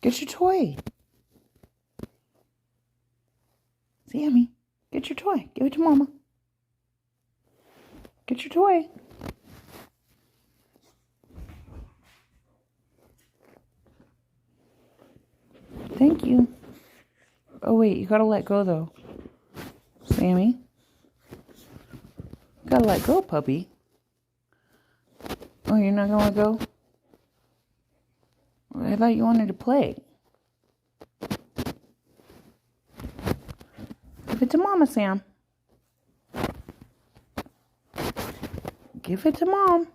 Get your toy. Sammie, get your toy. Give it to Mama. Get your toy. Thank you. Oh, wait, you gotta let go, though. Sammie. You gotta let go, puppy. Oh, you're not gonna let go? I thought you wanted to play. Give it to Mama, Sam. Give it to Mom.